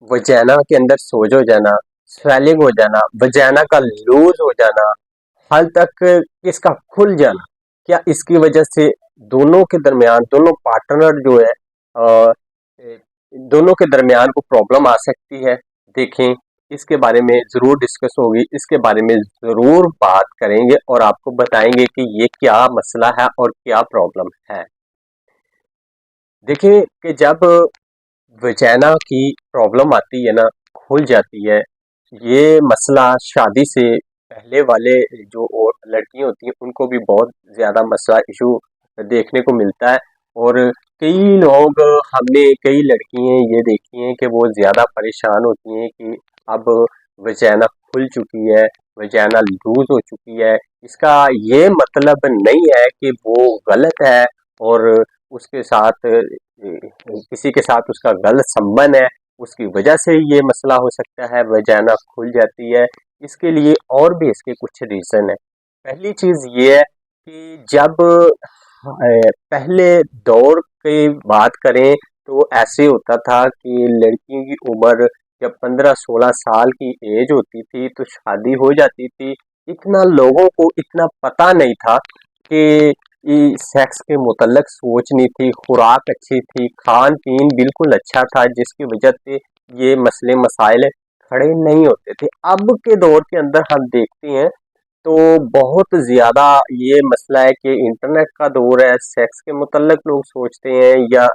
वजाना के अंदर सोज हो जाना, स्वेलिंग हो जाना, वजाना का लूज हो जाना, हल तक इसका खुल जाना, क्या इसकी वजह से दोनों के दरमियान, दोनों पार्टनर जो है ए, दोनों के दरमियान को प्रॉब्लम आ सकती है। देखें, इसके बारे में ज़रूर डिस्कस होगी, इसके बारे में ज़रूर बात करेंगे और आपको बताएंगे कि ये क्या मसला है और क्या प्रॉब्लम है। देखिए कि जब वजाना की प्रॉब्लम आती है ना, खुल जाती है, ये मसला शादी से पहले वाले जो और लड़कियां होती हैं उनको भी बहुत ज़्यादा मसला इशू देखने को मिलता है। और कई लोग, हमने कई लड़कियां ये देखी हैं कि वो ज़्यादा परेशान होती हैं कि अब वजाना खुल चुकी है, वजाना लूज हो चुकी है। इसका ये मतलब नहीं है कि वो गलत है और उसके साथ किसी के साथ उसका गलत संबंध है, उसकी वजह से ये मसला हो सकता है, वजाना खुल जाती है। इसके लिए और भी इसके कुछ रीज़न है। पहली चीज़ ये है कि जब पहले दौर की बात करें तो ऐसे होता था कि लड़कियों की उम्र जब 15-16 साल की एज होती थी तो शादी हो जाती थी। इतना लोगों को इतना पता नहीं था कि सेक्स के मुतल्लक सोच नहीं थी, खुराक अच्छी थी, खान पीन बिल्कुल अच्छा था, जिसकी वजह से ये मसले मसाइल खड़े नहीं होते थे। अब के दौर के अंदर हम देखते हैं तो बहुत ज़्यादा ये मसला है कि इंटरनेट का दौर है, सेक्स के मुतल्लिक लोग सोचते हैं या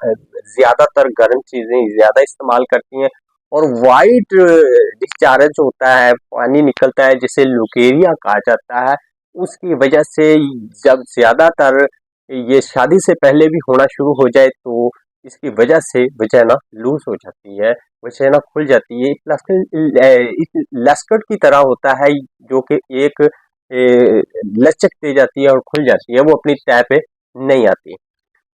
ज़्यादातर गर्म चीज़ें ज़्यादा इस्तेमाल करती हैं और वाइट डिस्चार्ज होता है, पानी निकलता है जिसे लुकेरिया कहा जाता है। उसकी वजह से जब ज़्यादातर ये शादी से पहले भी होना शुरू हो जाए तो इसकी वजह से वजाइना लूज़ हो जाती है, वजाइना खुल जाती है। एक लस्कट की तरह होता है जो कि एक लचक दे जाती है और खुल जाती है, वो अपनी तय पे नहीं आती।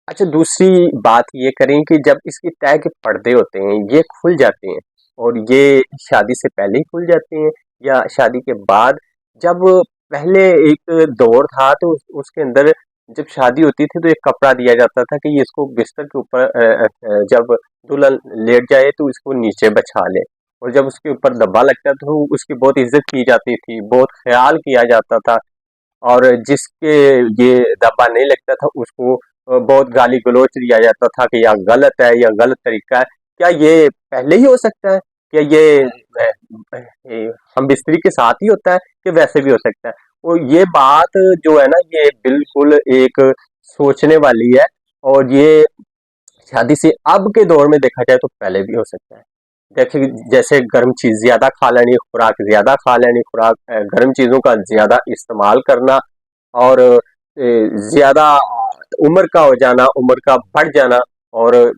अच्छा, दूसरी बात ये करें कि जब इसकी तय के पर्दे होते हैं ये खुल जाते हैं और ये शादी से पहले ही खुल जाते हैं या शादी के बाद। जब पहले एक दौर था तो उसके अंदर जब शादी होती थी तो एक कपड़ा दिया जाता था कि ये इसको बिस्तर के ऊपर जब दुल्हन लेट जाए तो इसको नीचे बिछा ले, और जब उसके ऊपर धब्बा लगता तो उसकी बहुत इज्जत की जाती थी, बहुत ख्याल किया जाता था। और जिसके ये दबा नहीं लगता था उसको बहुत गाली गलौच दिया जाता था कि यह गलत है, यह गलत तरीका है। क्या ये पहले ही हो सकता है? क्या ये हम बिस्त्री के साथ ही होता है कि वैसे भी हो सकता है? और ये बात जो है ना, ये बिल्कुल एक सोचने वाली है। और ये शादी से अब के दौर में देखा जाए तो पहले भी हो सकता है। देखिए, जैसे गर्म चीज़ ज़्यादा खा लेनी, खुराक ज़्यादा खा लेनी, खुराक गर्म चीज़ों का ज़्यादा इस्तेमाल करना और ज़्यादा उम्र का हो जाना, उम्र का बढ़ जाना। और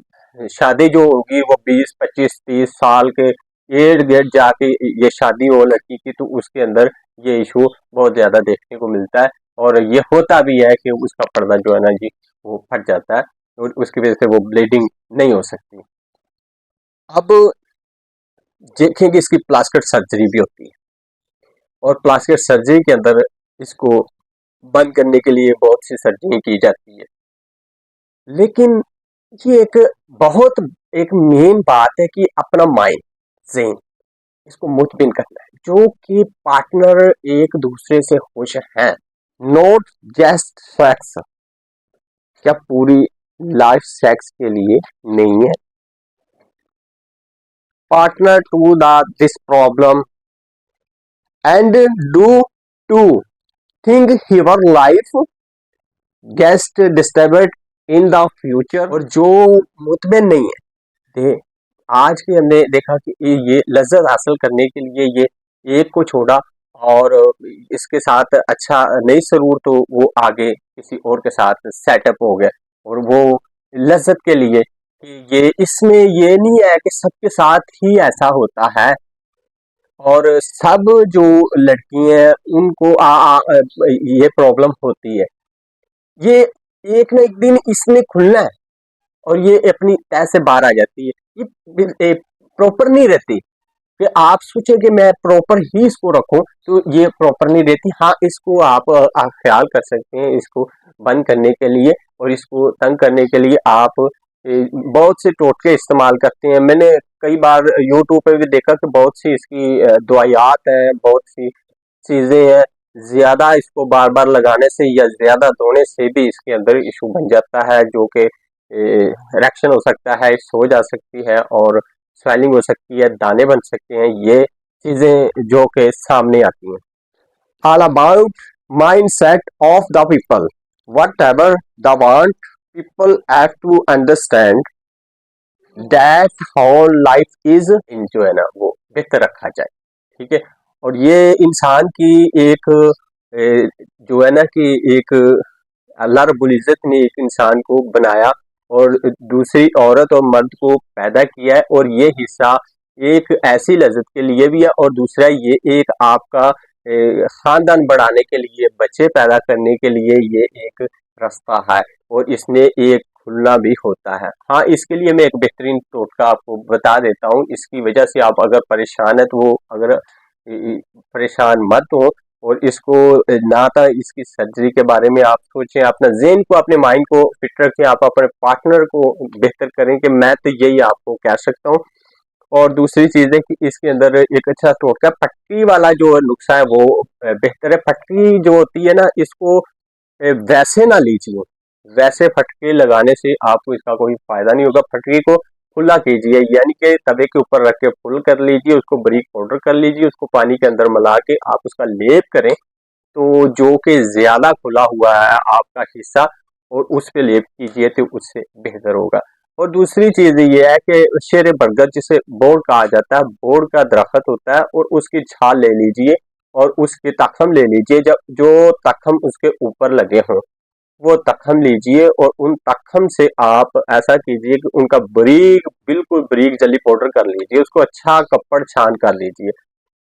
शादी जो होगी वो 20, 25, 30 साल के इर्द गिर्द जाके ये शादी हो लड़की की तो उसके अंदर ये इशू बहुत ज़्यादा देखने को मिलता है। और ये होता भी है कि उसका पर्दा जो है ना जी, वो फट जाता है और उसकी वजह से वो ब्लीडिंग नहीं हो सकती। अब देखें कि इसकी प्लास्टिक सर्जरी भी होती है और प्लास्टिक सर्जरी के अंदर इसको बंद करने के लिए बहुत सी सर्जरी की जाती है। लेकिन ये एक बहुत एक मेन बात है कि अपना माइंड, ज़हन, इसको मुतमिन करना है। जो कि पार्टनर एक दूसरे से खुश हैं, नॉट जस्ट सेक्स, क्या पूरी लाइफ सेक्स के लिए नहीं है। Partner to the this problem and do to think whether life गेस्ट डिस्टर्ब्ड इन द फ्यूचर। और जो मुतमिन नहीं है, दे आज की हमने देखा कि ये लज्जत हासिल करने के लिए ये एक को छोड़ा और इसके साथ अच्छा नहीं सरूर तो वो आगे किसी और के साथ सेटअप हो गया। और वो लज्जत के लिए कि ये इसमें ये नहीं है कि सबके साथ ही ऐसा होता है और सब जो लड़की हैं उनको ये प्रॉब्लम होती है। ये एक ना एक दिन इसने खुलना है और ये अपनी तय से बाहर आ जाती है। ये प्रॉपर नहीं रहती कि आप सोचे कि मैं प्रॉपर ही इसको रखूं, तो ये प्रॉपर नहीं रहती। हाँ, इसको आप ख्याल कर सकते हैं इसको बंद करने के लिए, और इसको तंग करने के लिए आप बहुत से टोटके इस्तेमाल करते हैं। मैंने कई बार यूट्यूब पे भी देखा कि बहुत सी इसकी दवाइयात हैं, बहुत सी चीज़ें हैं, ज़्यादा इसको बार-बार लगाने से या ज़्यादा धोने से भी इसके अंदर इश्यू बन जाता है, जो कि रिएक्शन हो सकता है, सोज आ सकती है और स्वेलिंग हो सकती है, दाने बन सकते हैं, ये चीज़ें जो कि सामने आती हैं। All about mindset of the people. Whatever the want, people have to understand that whole life is in जो है ना वो बेहतर रखा जाए, ठीक है। और ये इंसान की एक जो है ना कि एक अल्लाह रब्बुल इज़्ज़त ने एक इंसान को बनाया और दूसरी औरत और मर्द को पैदा किया है, और ये हिस्सा एक ऐसी लज़्ज़त के लिए भी है और दूसरा ये एक आपका ख़ानदान बढ़ाने के लिए, बच्चे पैदा करने के लिए ये एक रास्ता है और इसमें एक खुलना भी होता है। हाँ, इसके लिए मैं एक बेहतरीन टोटका आपको बता देता हूँ, इसकी वजह से आप अगर परेशान हैं तो वो अगर परेशान मत हो और इसको ना तो इसकी सर्जरी के बारे में आप सोचें, अपना ज़हन को, अपने माइंड को फिट रखें, आप अपने पार्टनर को बेहतर करें कि मैं तो यही आपको कह सकता हूँ। और दूसरी चीज़ है कि इसके अंदर एक अच्छा टोटका पट्टी वाला जो नुस्खा है वो बेहतर है। पट्टी जो होती है ना, इसको वैसे ना लीजिए, वैसे फटके लगाने से आपको इसका कोई फ़ायदा नहीं होगा। फटके को खुला कीजिए, यानी कि तवे के ऊपर रख के फुल कर लीजिए, उसको बारीक पाउडर कर लीजिए, उसको पानी के अंदर मिला के आप उसका लेप करें, तो जो कि ज़्यादा खुला हुआ है आपका हिस्सा, और उस पे लेप कीजिए तो उससे बेहतर होगा। और दूसरी चीज़ ये है कि शेर बरगद जिसे बोड़ कहा जाता है, बोड़ का दरख्त होता है और उसकी छाल ले लीजिए और उसके तखम ले लीजिए, जब जो तखम उसके ऊपर लगे हों वो तखम लीजिए और उन तखम से आप ऐसा कीजिए कि उनका बारीक, बिल्कुल बारीक जली पाउडर कर लीजिए, उसको अच्छा कपड़ छान कर लीजिए।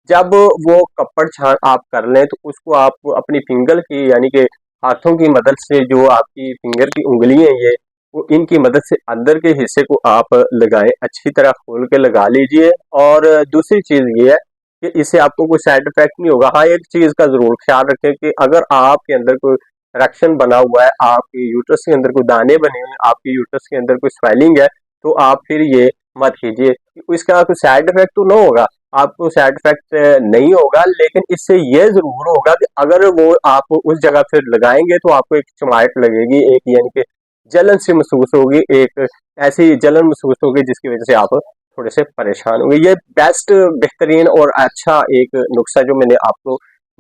जब वो कपड़ छान आप कर लें तो उसको आप अपनी फिंगर की, यानी कि हाथों की मदद से, जो आपकी फिंगर की उंगली है ये, वो इनकी मदद से अंदर के हिस्से को आप लगाएं, अच्छी तरह खोल के लगा लीजिए। और दूसरी चीज़ ये है कि इससे आपको कोई साइड इफेक्ट नहीं होगा। हाँ, एक चीज़ का ज़रूर ख्याल रखें कि अगर आपके अंदर कोई रिएक्शन बना हुआ है, आपके यूट्रस के अंदर कोई दाने बने हुए हैं, आपके यूट्रस के अंदर कोई स्वेलिंग है, तो आप फिर ये मत कीजिए। इसका कोई साइड इफेक्ट तो ना होगा, आपको साइड इफेक्ट नहीं होगा, लेकिन इससे ये ज़रूर होगा कि अगर वो आप उस जगह फिर लगाएंगे तो आपको एक चुमाहट लगेगी, एक यानी कि जलन सी महसूस होगी, एक ऐसी जलन महसूस होगी जिसकी वजह से आप थोड़े से परेशान होंगे। ये बेस्ट, बेहतरीन और अच्छा एक नुस्खा जो मैंने आपको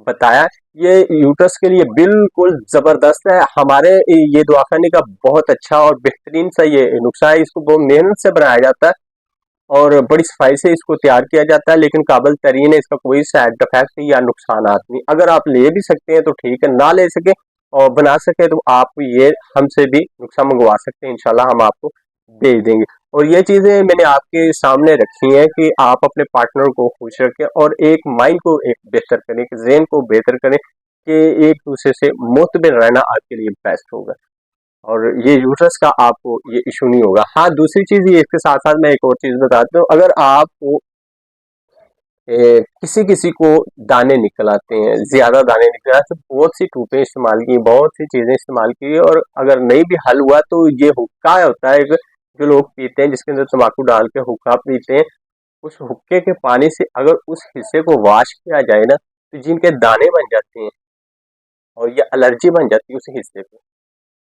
बताया, ये यूट्रस के लिए बिल्कुल ज़बरदस्त है। हमारे ये दवाखाने का बहुत अच्छा और बेहतरीन सा ये नुस्खा है। इसको बहुत मेहनत से बनाया जाता है और बड़ी सफाई से इसको तैयार किया जाता है, लेकिन काबिल तरीन है, इसका कोई साइड इफेक्ट या नुकसानात नहीं। अगर आप ले भी सकते हैं तो ठीक है, ना ले सके और बना सके तो आप ये हमसे भी नुस्खा मंगवा सकते हैं, इंशाल्लाह हम आपको भेज देंगे। और ये चीज़ें मैंने आपके सामने रखी हैं कि आप अपने पार्टनर को खुश रखें और एक माइंड को एक बेहतर करें, कि ज़हन को बेहतर करें, कि एक दूसरे से मुतमिन रहना आपके लिए बेस्ट होगा और ये यूट्रस का आपको ये इशू नहीं होगा। हाँ, दूसरी चीज़ ये, इसके साथ-साथ मैं एक और चीज़ बताता हूँ, अगर आपको किसी किसी को दाने निकल आते हैं, ज़्यादा दाने निकल आते हैं, तो बहुत सी टूपें इस्तेमाल की, बहुत सी चीज़ें इस्तेमाल की, और अगर नहीं भी हल हुआ तो ये हुक्का होता है एक, जो लोग पीते हैं, जिसके अंदर तम्बाकू डाल के हुक्का पीते हैं, उस हुक्के के पानी से अगर उस हिस्से को वॉश किया जाए ना, तो जिनके दाने बन जाते हैं और ये एलर्जी बन जाती है उस हिस्से पे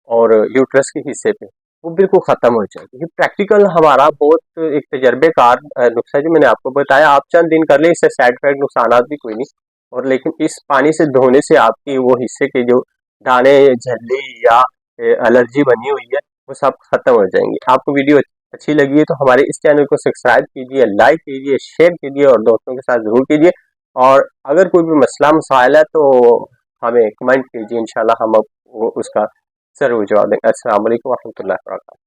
और यूट्रस के हिस्से पे, वो बिल्कुल ख़त्म हो जाएगी। ये प्रैक्टिकल हमारा बहुत एक तजर्बेकार नुस्खा जो मैंने आपको बताया, आप चंद दिन कर लें, इससे साइड इफेक्ट नुकसानात भी कोई नहीं। और लेकिन इस पानी से धोने से आपकी वो हिस्से के जो दाने, झल्ली या एलर्जी बनी हुई है, वो सब खत्म हो जाएंगी। आपको वीडियो अच्छी लगी है तो हमारे इस चैनल को सब्सक्राइब कीजिए, लाइक कीजिए, शेयर कीजिए और दोस्तों के साथ ज़रूर कीजिए। और अगर कोई भी मसला मसाइल है तो हमें कमेंट कीजिए, इंशाल्लाह हम उसका ज़रूर जवाब देंगे। अस्सलाम वालेकुम व रहमतुल्लाहि व बरकातहू।